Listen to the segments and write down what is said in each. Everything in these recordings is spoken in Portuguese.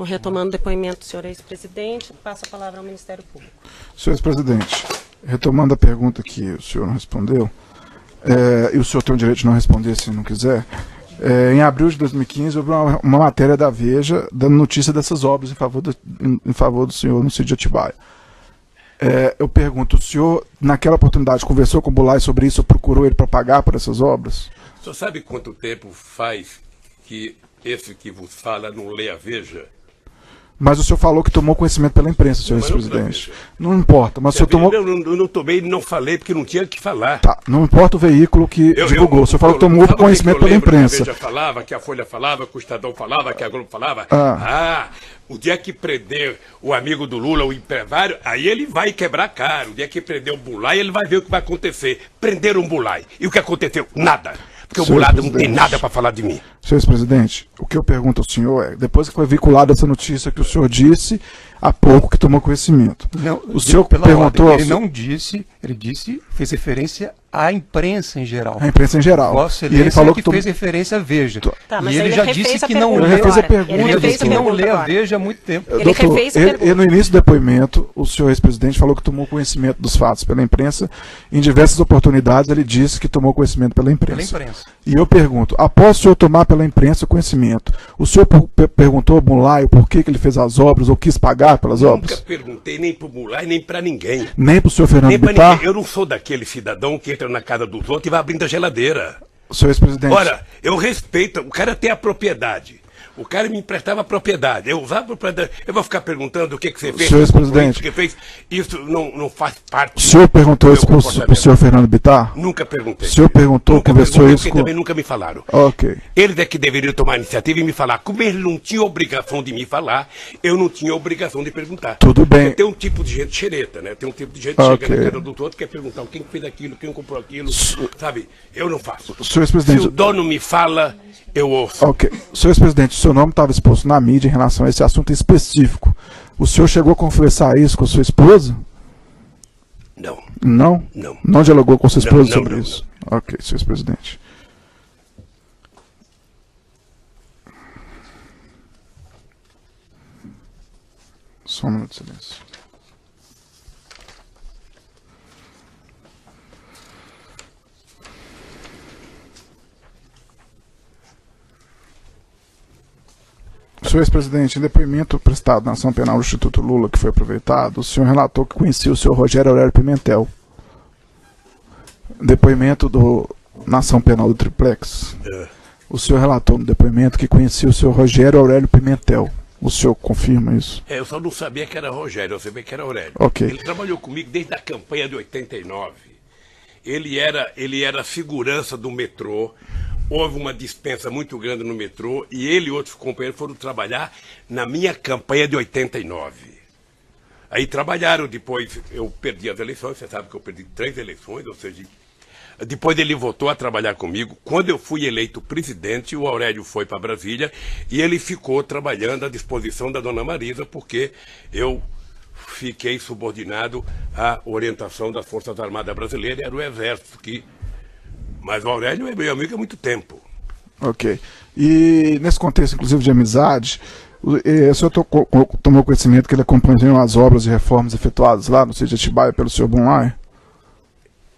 Então, retomando o depoimento do senhor ex-presidente, passo a palavra ao Ministério Público. Senhor ex-presidente, retomando a pergunta que o senhor não respondeu, e o senhor tem o direito de não responder se não quiser, em abril de 2015 houve uma matéria da Veja dando notícia dessas obras em favor do senhor no sítio de Atibaia. Eu pergunto, o senhor, naquela oportunidade, conversou com o Bulay sobre isso ou procurou ele para pagar por essas obras? O senhor sabe quanto tempo faz que esse que vos fala não lê a Veja? Mas o senhor falou que tomou conhecimento pela imprensa, senhor ex-presidente. Não importa, mas o senhor tomou... Eu não tomei, não falei, porque não tinha o que falar. Tá, não importa o veículo que divulgou. O senhor falou que tomou conhecimento pela imprensa. Que a Veja falava, que a Folha falava, que o Estadão falava, que a Globo falava. O dia que prender o amigo do Lula, o empresário, aí ele vai quebrar a cara. O dia que prender o Bulay, ele vai ver o que vai acontecer. Prenderam o Bulay. E o que aconteceu? Nada. Porque o Bulay não tem nada para falar de mim. Senhor ex-presidente, o que eu pergunto ao senhor é, depois que foi veiculada essa notícia que o senhor disse há pouco que tomou conhecimento, não, o senhor perguntou... Ordem, ele não disse, ele disse, fez referência à imprensa em geral. A imprensa em geral. Vossa e ele falou que fez referência à Veja. Tá, mas e ele já disse que não lê a Veja há muito tempo. E no início do depoimento, o senhor ex-presidente falou que tomou conhecimento dos fatos pela imprensa. Em diversas oportunidades ele disse que tomou conhecimento pela imprensa. E eu pergunto, após o senhor tomar pela imprensa o conhecimento, o senhor perguntou ao Bulay por que ele fez as obras ou quis pagar pelas obras? Nunca perguntei nem pro Bulay, nem pra ninguém. Nem pro senhor Fernando Bittar? Eu não sou daquele cidadão que entra na casa dos outros e vai abrindo a geladeira. Senhor ex-presidente. Ora, eu respeito, o cara tem a propriedade. O cara me emprestava a propriedade. Eu usava a propriedade. Eu vou ficar perguntando o que você fez. Senhor ex-presidente. O que fez. Isso não faz parte. O senhor perguntou isso pro senhor Fernando Bittar? Nunca perguntei. O senhor perguntou, conversou isso com... também nunca me falaram. Ok. Eles é que deveriam tomar a iniciativa e me falar. Como eles não tinham obrigação de me falar, eu não tinha obrigação de perguntar. Tudo bem. Porque tem um tipo de gente xereta, né? Tem um tipo de gente que chega na casa do outro, quer perguntar quem fez aquilo, quem comprou aquilo. Sabe? Eu não faço. Senhor ex-presidente. Se o dono me fala, eu ouço. Ok. Senhor ex-presidente, o seu nome estava exposto na mídia em relação a esse assunto específico. O senhor chegou a conversar isso com sua esposa? Não. Não? Não. Não dialogou com sua esposa sobre isso? Não. Ok, senhor ex-presidente. Só um minuto de silêncio. Senhor ex-presidente, em depoimento prestado na ação penal do Instituto Lula, que foi aproveitado, o senhor relatou que conhecia o senhor Rogério Aurélio Pimentel. Depoimento na ação penal do Triplex. O senhor relatou no depoimento que conhecia o senhor Rogério Aurélio Pimentel. O senhor confirma isso? Eu só não sabia que era Rogério, eu sabia que era Aurélio. Ok. Ele trabalhou comigo desde a campanha de 89. Ele era segurança do metrô. Houve uma dispensa muito grande no metrô e ele e outros companheiros foram trabalhar na minha campanha de 89. Aí trabalharam, depois eu perdi as eleições, você sabe que eu perdi 3 eleições, ou seja, depois ele voltou a trabalhar comigo. Quando eu fui eleito presidente, o Aurélio foi para Brasília e ele ficou trabalhando à disposição da dona Marisa, porque eu fiquei subordinado à orientação das Forças Armadas Brasileiras, era o Exército que... Mas o Aurélio é meu amigo há muito tempo. Ok. E nesse contexto, inclusive, de amizade, o senhor tomou conhecimento que ele acompanhou as obras e reformas efetuadas lá no sítio de Atibaia pelo senhor Bulay?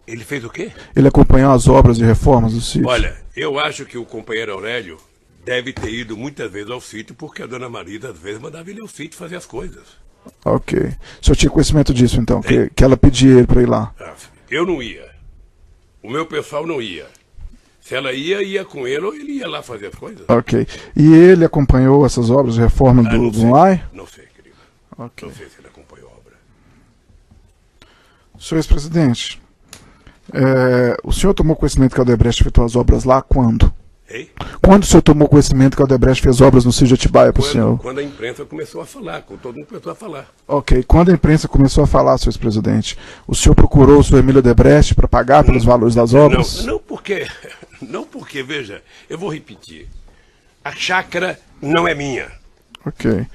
Ele fez o quê? Ele acompanhou as obras e reformas do sítio. Olha, eu acho que o companheiro Aurélio deve ter ido muitas vezes ao sítio, porque a dona Marisa, às vezes, mandava ele ao sítio fazer as coisas. Ok. O senhor tinha conhecimento disso, então, que ela pedia ele para ir lá? Eu não ia. O meu pessoal não ia. Se ela ia com ele ou ele ia lá fazer as coisas. Ok. E ele acompanhou essas obras de reforma do Bulay? Não sei, querido. Okay. Não sei se ele acompanhou a obra. Senhor ex-presidente, o senhor tomou conhecimento que a Odebrecht efetuou as obras lá quando? Ei? Quando o senhor tomou conhecimento que a Odebrecht fez obras no sítio de Atibaia para o senhor? Quando a imprensa começou a falar, quando todo mundo começou a falar. Ok. Quando a imprensa começou a falar, senhor ex-presidente, o senhor procurou o senhor Emílio Odebrecht para pagar pelos valores das obras? Não porque, veja, eu vou repetir. A chácara não é minha. Ok.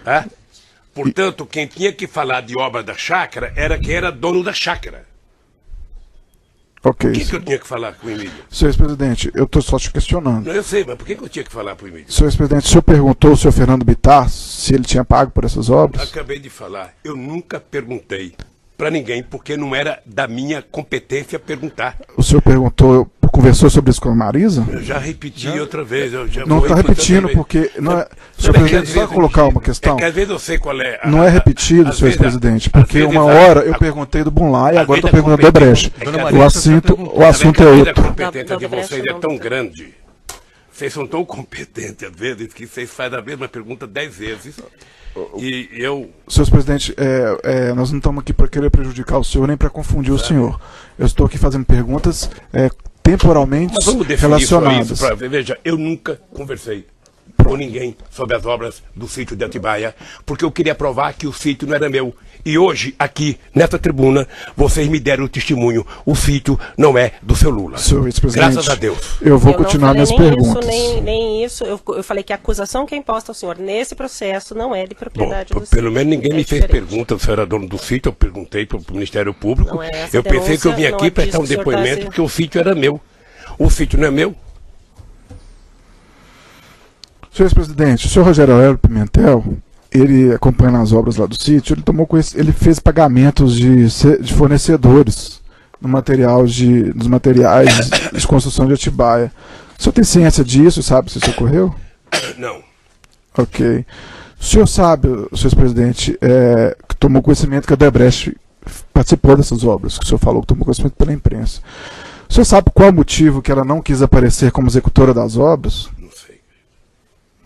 Tá? Portanto, quem tinha que falar de obra da chácara era quem era dono da chácara. Ok. Por que eu tinha que falar com o Emílio? Senhor ex-presidente, eu estou só te questionando. Não, eu sei, mas por que eu tinha que falar para o Emílio? Senhor ex-presidente, o senhor perguntou ao senhor Fernando Bittar se ele tinha pago por essas obras? Acabei de falar, eu nunca perguntei para ninguém, porque não era da minha competência perguntar. O senhor perguntou, conversou sobre isso com a Marisa? Eu já repeti outra vez. Eu já Não vou está repetindo, outra vez. porque... Não é, senhor É que presidente, às só vezes- colocar uma questão. É que às vezes eu sei qual é. Não é repetido, às senhor vezes ex-presidente, às porque vezes uma hora eu perguntei do Bunlai e às agora vezes estou perguntando do competência- Odebrecht. é que Dona às O Marisa, assunto, o Às assunto é vezes outro. A competência Da de vocês Brecht é não, tão doutor. grande. Vocês são tão competentes, às vezes, que vocês fazem a mesma pergunta 10 vezes. E eu. Senhor presidente, nós não estamos aqui para querer prejudicar o senhor nem para confundir o senhor. Eu estou aqui fazendo perguntas temporalmente Mas vamos definir relacionadas. só isso. Veja, eu nunca conversei com ninguém sobre as obras do sítio de Atibaia, porque eu queria provar que o sítio não era meu. E hoje, aqui, nessa tribuna, vocês me deram o testemunho. O sítio não é do seu Lula. Senhor vice-presidente, Graças a Deus. eu vou Eu não continuar falei minhas nem perguntas. Isso, nem isso. Eu falei que a acusação que é imposta ao senhor nesse processo não é de Bom, propriedade do pelo sítio. menos ninguém É me fez diferente. pergunta se eu era dono do sítio. Eu perguntei para o Ministério Público. Não é essa Eu pensei que eu vim denúncia, aqui não é prestar um disso que o senhor tá depoimento se- que o sítio era meu. O sítio não é meu. Senhor presidente, o senhor Rogério Aurélio Pimentel, ele acompanhando as obras lá do sítio, ele fez pagamentos de fornecedores no nos materiais de construção de Atibaia. O senhor tem ciência disso? Sabe se isso ocorreu? Não. Ok. O senhor sabe, senhor presidente, que tomou conhecimento que a Odebrecht participou dessas obras, que o senhor falou que tomou conhecimento pela imprensa. O senhor sabe qual é o motivo que ela não quis aparecer como executora das obras? Não sei.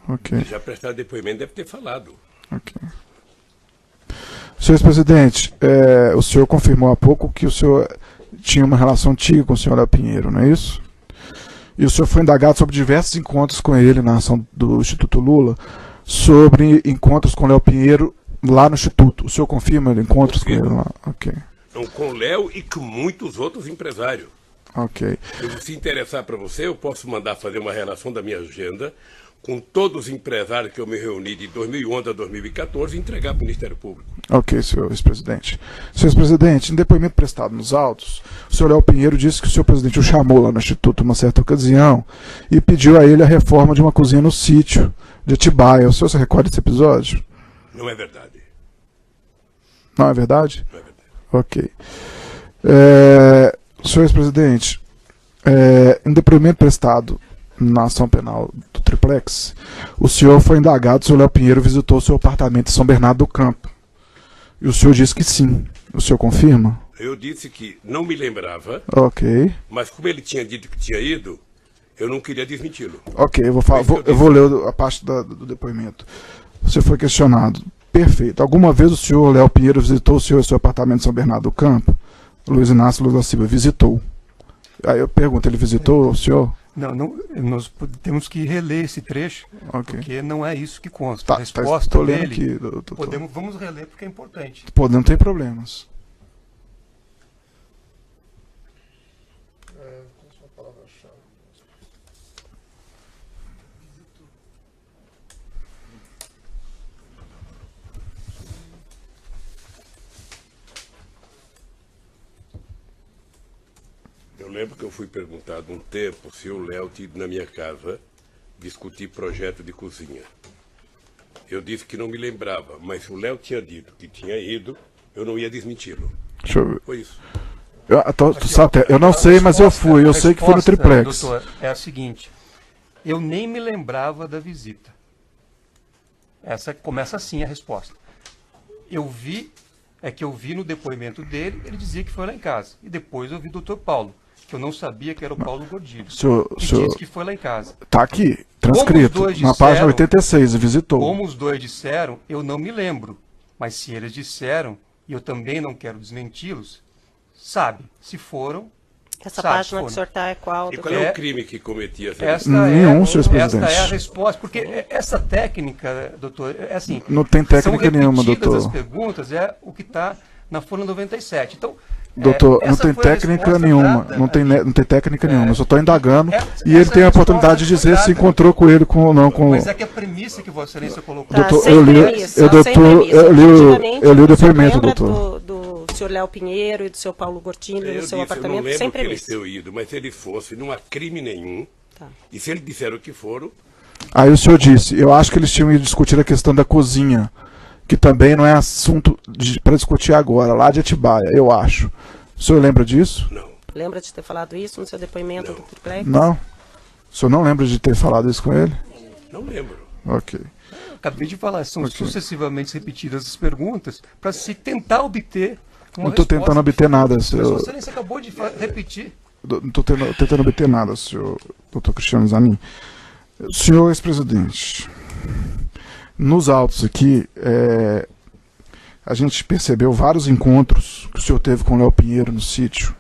Ok. Já prestar depoimento deve ter falado. Ok. Senhor presidente, o senhor confirmou há pouco que o senhor tinha uma relação antiga com o senhor Léo Pinheiro, não é isso? E o senhor foi indagado sobre diversos encontros com ele na ação do Instituto Lula, sobre encontros com o Léo Pinheiro lá no Instituto. O senhor confirma encontros com ele lá? Ok. Então, com o Léo e com muitos outros empresários. Ok. Se interessar para você, eu posso mandar fazer uma relação da minha agenda com todos os empresários que eu me reuni de 2011 a 2014 e entregar para o Ministério Público. Ok, senhor ex-presidente. Senhor ex-presidente, em depoimento prestado nos autos, o senhor Léo Pinheiro disse que o senhor presidente o chamou lá no Instituto uma certa ocasião e pediu a ele a reforma de uma cozinha no sítio de Atibaia. O senhor se recorda desse episódio? Não é verdade. Não é verdade? Não é verdade. Ok. Senhor ex-presidente, em depoimento prestado na ação penal do Triplex, o senhor foi indagado se o Léo Pinheiro visitou o seu apartamento em São Bernardo do Campo. E o senhor disse que sim. O senhor confirma? Eu disse que não me lembrava, Ok. mas como ele tinha dito que tinha ido, eu não queria desmenti-lo. Ok, eu eu vou ler a parte do depoimento. O senhor foi questionado. Perfeito. Alguma vez o senhor Léo Pinheiro visitou o senhor em seu apartamento em São Bernardo do Campo? Luiz Inácio Lula Silva visitou. Aí eu pergunto, ele visitou o senhor? Não, nós temos que reler esse trecho, Ok. porque não é isso que consta. Tá, A resposta tô lendo dele, aqui, doutor. vamos reler porque é importante. Pô, não tem problemas. Eu lembro que eu fui perguntado um tempo se o Léo tinha ido na minha casa discutir projeto de cozinha. Eu disse que não me lembrava, mas se o Léo tinha dito que tinha ido, eu não ia desmenti-lo. Deixa eu ver. Foi isso. Eu não sei, mas eu fui. Eu sei que foi no resposta, Triplex. Doutor, é a seguinte: eu nem me lembrava da visita. Essa começa assim a resposta. Eu vi no depoimento dele, ele dizia que foi lá em casa. E depois eu vi o doutor Paulo, que eu não sabia que era o Paulo Gordilho, que disse que foi lá em casa. Tá aqui, transcrito, Como os dois na página disseram- 86, visitou. Como os dois disseram, eu não me lembro. Mas se eles disseram, e eu também não quero desmenti-los, sabe, se foram... Essa sabe, página que o foram. senhor está é qual? E doutor? qual é É- o crime que cometia? Esta Nenhum, senhor esta presidente. é a resposta, porque essa técnica, doutor, é assim... Não tem técnica são nenhuma, repetidas doutor. as perguntas, é o que está na Folha 97. Então, Doutor, não essa tem foi a técnica resposta nenhuma. dada Não tem técnica nenhuma. Eu só estou indagando. essa E ele é tem a a oportunidade de resposta dizer se dada. encontrou com ele ou não. Mas é que a premissa que Vossa Excelência colocou... Tá, Doutor, sem eu li- premissa, eu, sem doutor, premissa. eu li o Efetivamente, depoimento, o senhor doutor. lembra do do senhor Léo Pinheiro e do seu Paulo Gortini Eu no seu disse, apartamento eu não sem lembro que eles permisso. tenham ido, mas se eles fossem, não há crime nenhum. Tá. E se eles disseram que foram, Aí o senhor disse, eu acho que eles tinham ido discutir a questão da cozinha, que também não é assunto para discutir agora, lá de Atibaia, eu acho. O senhor lembra disso? não. Lembra de ter falado isso no seu depoimento Não. do triplex? Não? O senhor não lembra de ter falado isso com ele? Não lembro. Ok. Acabei de falar, são Ok. sucessivamente repetidas as perguntas para se tentar obter uma Não estou resposta. tentando obter nada, Mas senhor. Vossa Excelência acabou de repetir. Não estou tentando obter nada, senhor doutor Cristiano Zanin. Senhor ex-presidente, nos autos aqui, a gente percebeu vários encontros que o senhor teve com o Léo Pinheiro no sítio.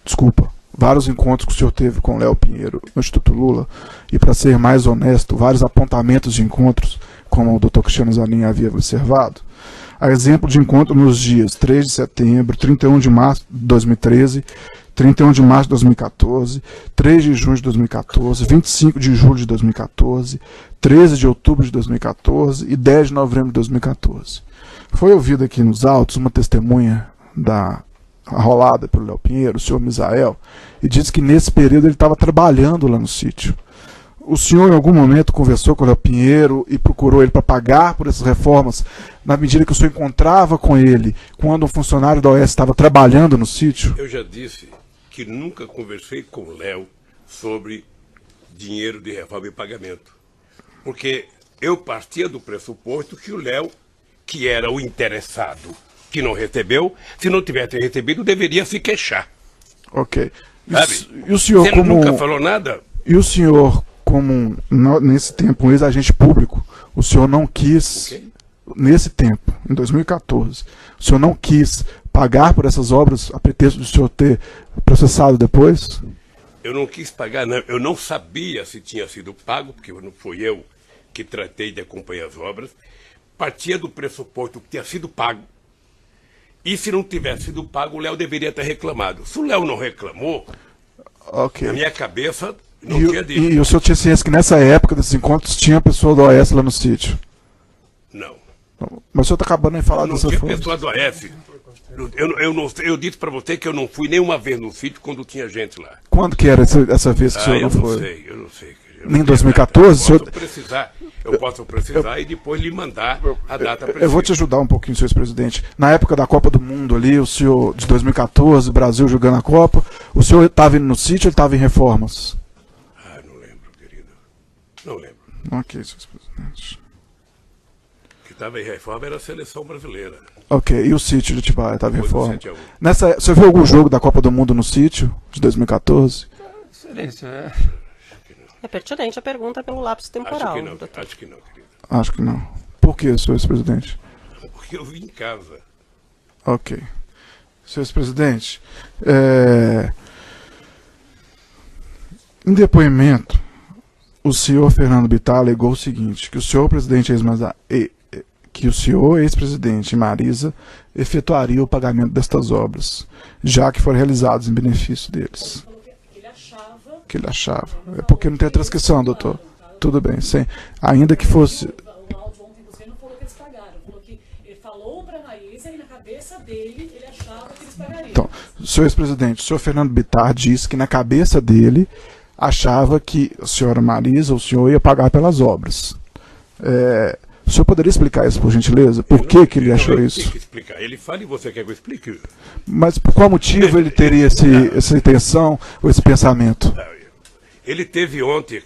Desculpa, vários encontros que o senhor teve com o Léo Pinheiro no Instituto Lula. E, para ser mais honesto, vários apontamentos de encontros, como o doutor Cristiano Zanin havia observado. A exemplo de encontro nos dias 3 de setembro, 31 de março de 2013, 31 de março de 2014, 3 de junho de 2014, 25 de julho de 2014, 13 de outubro de 2014 e 10 de novembro de 2014. Foi ouvida aqui nos autos uma testemunha da arrolada pelo Léo Pinheiro, o senhor Misael, e disse que nesse período ele estava trabalhando lá no sítio. O senhor em algum momento conversou com o Léo Pinheiro e procurou ele para pagar por essas reformas, na medida que o senhor encontrava com ele quando um funcionário da OAS estava trabalhando no sítio? Eu já disse que nunca conversei com o Léo sobre dinheiro de reforma e pagamento. Porque eu partia do pressuposto que o Léo, que era o interessado, que não recebeu, se não tivesse recebido, deveria se queixar. Ok. Sabe? E o senhor Você como... nunca falou nada? E o senhor, como nesse tempo um ex-agente público, o senhor não quis, Ok. nesse tempo, em 2014, o senhor não quis pagar por essas obras a pretexto do senhor ter processado depois? Eu não quis pagar, não. Eu não sabia se tinha sido pago, porque não fui eu que tratei de acompanhar as obras. Partia do pressuposto que tinha sido pago. E se não tivesse sido pago, o Léo deveria ter reclamado. Se o Léo não reclamou, Ok. na minha cabeça, não E, tinha dito. e o senhor tinha ciência que nessa época desses encontros tinha pessoa do OAS lá no sítio? Não. Mas o senhor está acabando de falar Não dessa tinha forma. pessoa do AF. Eu disse para você que eu não fui nenhuma vez no sítio quando tinha gente lá. Quando que era essa vez que o senhor Eu não não foi? sei, eu não sei. Eu Nem não 2014, tenho data. senhor- Eu posso precisar e depois lhe mandar a data precisa. Eu vou te ajudar um pouquinho, senhor ex-presidente. Na época da Copa do Mundo ali, o senhor, de 2014, Brasil jogando a Copa, o senhor estava indo no sítio ou ele estava em reformas? Ah, não lembro, querido. Não lembro. Ok, senhor ex-presidente. O que estava em reforma era a seleção brasileira. Ok, e o sítio de Atibaia estava em Foi do reforma? 7 a 1. Você viu algum jogo da Copa do Mundo no sítio, de 2014? Excelência, É pertinente a pergunta pelo lapso temporal. Acho que não, doutor. acho que não, querido. Acho que não. Por que, senhor ex-presidente? Porque eu vim em casa. Ok. Senhor ex-presidente, em depoimento, o senhor Fernando Bittar alegou o seguinte, que o senhor presidente que o senhor ex-presidente Marisa efetuaria o pagamento destas obras, já que foram realizadas em benefício deles. Que ele achava. É porque não tem a transcrição, doutor. Tudo bem, sim. Ainda que fosse... O áudio ontem você não falou que eles pagaram. Falou que ele falou para a Maísa e na cabeça dele ele achava que eles pagariam. Então, senhor ex-presidente, o senhor Fernando Bittar disse que na cabeça dele achava que a senhora Marisa, o senhor ia pagar pelas obras. O senhor poderia explicar isso, por gentileza? Por que ele achou Eu isso? tenho que explicar. Ele fala e você quer que eu explique? Mas por qual motivo ele teria essa intenção ou esse pensamento? Ele teve ontem,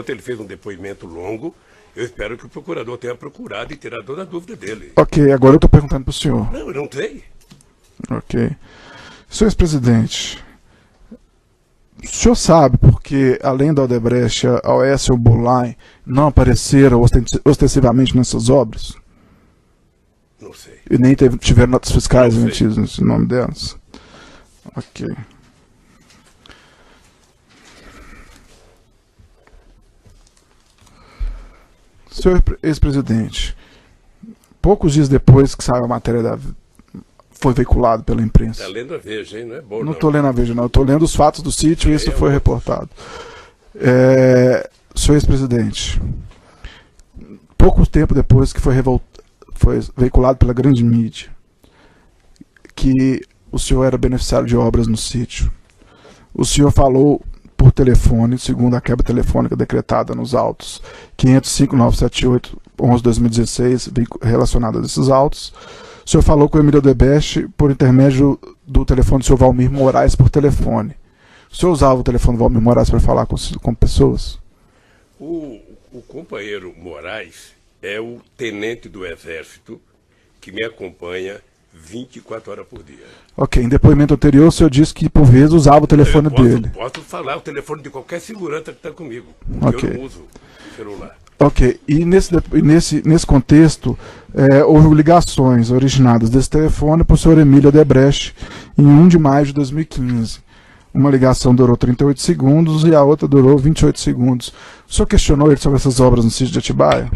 ele fez um depoimento longo. Eu espero que o procurador tenha procurado e tirado toda a dúvida dele. Ok, agora eu estou perguntando para o senhor. Não, eu não sei. Ok. Senhor ex-presidente, o senhor sabe porque, além da Odebrecht, a OAS e o Bullline não apareceram ostensivamente nessas obras? Não sei. E nem tiveram notas fiscais Não sei. emitidas em nome delas? Ok. Senhor ex-presidente, poucos dias depois que saiu a matéria foi veiculado pela imprensa. Tá lendo a Veja, hein? Não é bom, Não estou lendo a Veja, não. Estou lendo os fatos do sítio e isso foi reportado. Senhor ex-presidente, pouco tempo depois que foi veiculado pela grande mídia, que o senhor era beneficiário de obras no sítio. O senhor falou por telefone, segundo a quebra telefônica decretada nos autos 505.978/11/2016, relacionada a esses autos. O senhor falou com o Emílio Odebrecht por intermédio do telefone do senhor Valmir Moraes por telefone. O senhor usava o telefone do Valmir Moraes para falar com pessoas? O companheiro Moraes é o tenente do Exército que me acompanha 24 horas por dia. Ok, em depoimento anterior o senhor disse que por vezes usava o telefone dele. Posso falar o telefone de qualquer segurança que está comigo, porque eu não uso celular. Ok, e nesse contexto, houve ligações originadas desse telefone para o senhor Emílio Odebrecht em 1 de maio de 2015. Uma ligação durou 38 segundos e a outra durou 28 segundos. O senhor questionou ele sobre essas obras no sítio de Atibaia?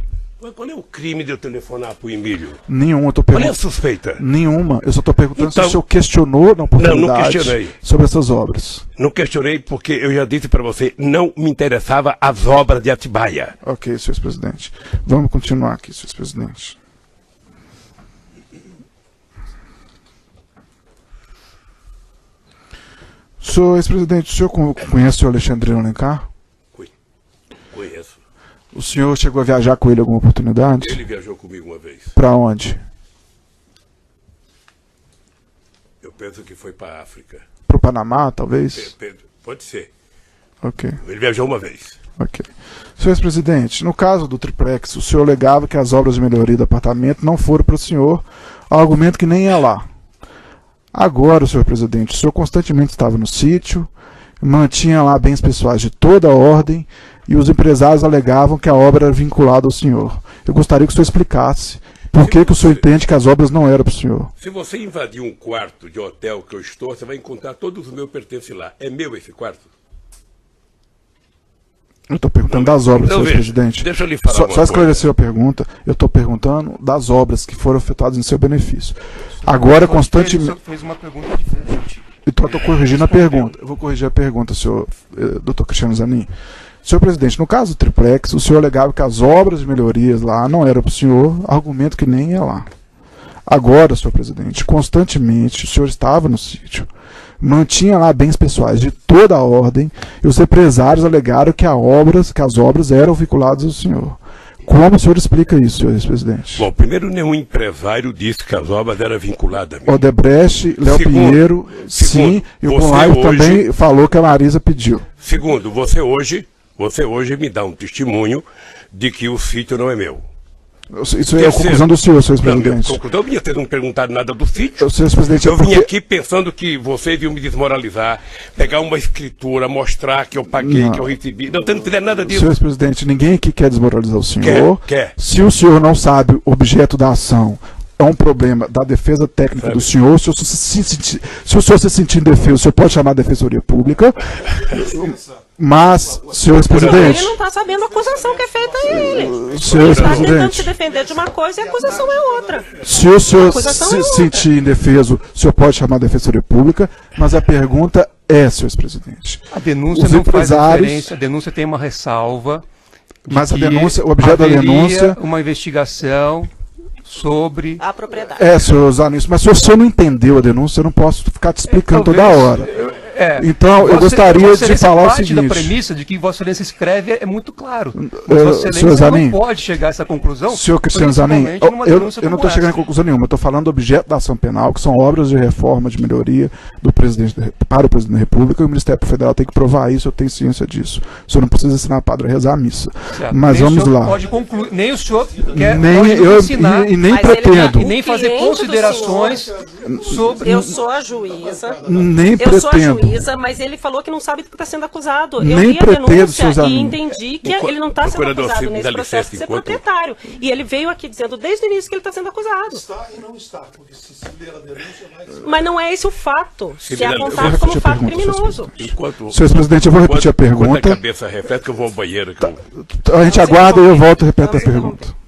Qual é o crime de eu telefonar para o Emílio? Nenhuma, eu estou Qual é perguntando. a suspeita? Nenhuma, eu só estou perguntando Então, se o senhor questionou na oportunidade não questionei. sobre essas obras. Não questionei porque eu já disse para você, não me interessava as obras de Atibaia. Ok, senhor presidente. Vamos continuar aqui, senhor presidente. Senhor ex-presidente, o senhor conhece o Alexandre Alencar? Conheço. O senhor chegou a viajar com ele em alguma oportunidade? Ele viajou comigo uma vez. Para onde? Eu penso que foi para a África. Para o Panamá, talvez? Pode ser. Ok, Ele viajou uma vez. ok. Senhor ex-presidente, no caso do triplex, o senhor alegava que as obras de melhoria do apartamento não foram para o senhor, argumento que nem ia lá. Agora, senhor presidente, o senhor constantemente estava no sítio, mantinha lá bens pessoais de toda a ordem e os empresários alegavam que a obra era vinculada ao senhor. Eu gostaria que o senhor explicasse por que o senhor entende que as obras não eram para o senhor. Se você invadir um quarto de hotel que eu estou, você vai encontrar todos os meus pertences lá. É meu esse quarto? Eu estou perguntando das obras, Então, senhor presidente. Deixa eu lhe falar Só esclarecer a pergunta. Eu estou perguntando das obras que foram efetuadas em seu benefício. Agora, constantemente... O senhor fez uma pergunta diferente. Então, eu estou corrigindo a pergunta. Eu vou corrigir a pergunta, senhor doutor Cristiano Zanin. Senhor presidente, no caso do triplex, o senhor alegava que as obras de melhorias lá não eram para o senhor, argumento que nem ia lá. Agora, senhor presidente, constantemente o senhor estava no sítio, mantinha lá bens pessoais de toda a ordem e os empresários alegaram que as obras eram vinculadas ao senhor. Como o senhor explica isso, senhor ex-presidente? Bom, primeiro, nenhum empresário disse que as obras eram vinculadas a mim. Odebrecht, Léo Pinheiro, sim, e o Conlaive também falou que a Marisa pediu. Segundo, você hoje me dá um testemunho de que o sítio não é meu. Isso é a conclusão do senhor, senhor ex-presidente. Conclusão minha, vocês não perguntaram nada do sítio. Senhor ex-presidente, Eu vim aqui pensando que vocês iam me desmoralizar, pegar uma escritura, mostrar que eu paguei, que eu recebi. Não, vocês não fizeram nada disso. Senhor ex-presidente, ninguém aqui quer desmoralizar o senhor. Quer. Se o senhor não sabe o objeto da ação, é um problema da defesa técnica do senhor. Se o senhor se sentir indefeso, o senhor pode chamar a Defensoria Pública. Mas, senhor ex-presidente... Ele não está sabendo a acusação que é feita a ele. Senhor Ele está tentando se ex-presidente, defender de uma coisa e a acusação é outra. se o senhor acusação se é outra. sentir indefeso, o senhor pode chamar a Defensoria Pública, mas a pergunta é, senhor ex-presidente. A denúncia Os não faz empresários- referência, a denúncia tem uma ressalva. de Mas a que denúncia, o objeto da haveria denúncia... uma investigação sobre... A propriedade. senhor Zanin, mas se o senhor não entendeu a denúncia, eu não posso ficar te explicando toda Talvez- hora. Então, eu gostaria Vossa de Excelência falar o parte da seguinte. premissa de que Vossa Excelência escreve é muito claro. Mas Vossa senhor Excelência Zanin, não pode chegar a essa conclusão. Senhor Cristiano Zanin, principalmente numa denúncia eu não como estou chegando em essa. conclusão nenhuma, eu estou falando do objeto da ação penal, que são obras de reforma, de melhoria do presidente para o presidente da República, e o Ministério Federal tem que provar isso, eu tenho ciência disso. O senhor não precisa ensinar a padre a rezar a missa. Certo. Mas Nem vamos o senhor lá. Pode concluir, nem o senhor quer Nem pode eu ensinar e nem Mas ele pretendo. e nem fazer cliente do considerações sobre... Eu sou a juíza. Nem Eu sou a pretendo. juíza, mas ele falou que não sabe do que está sendo acusado. Eu Nem li a pretendo, denúncia Suzana. e entendi que ele não está sendo Procurador acusado Silvio, nesse dá processo de licença, ser enquanto- proprietário. E ele veio aqui dizendo desde o início que ele está sendo acusado. Está e não está, porque se ler a denúncia vai ser. Mas não é esse o fato. Se é Silvia, eu vou apontado repetir como a fato pergunta, criminoso. Enquanto, Senhor presidente, eu vou repetir a enquanto pergunta. a cabeça reflete que eu vou ao banheiro. Que eu... A gente aguarda e eu volto e repeto a pergunta.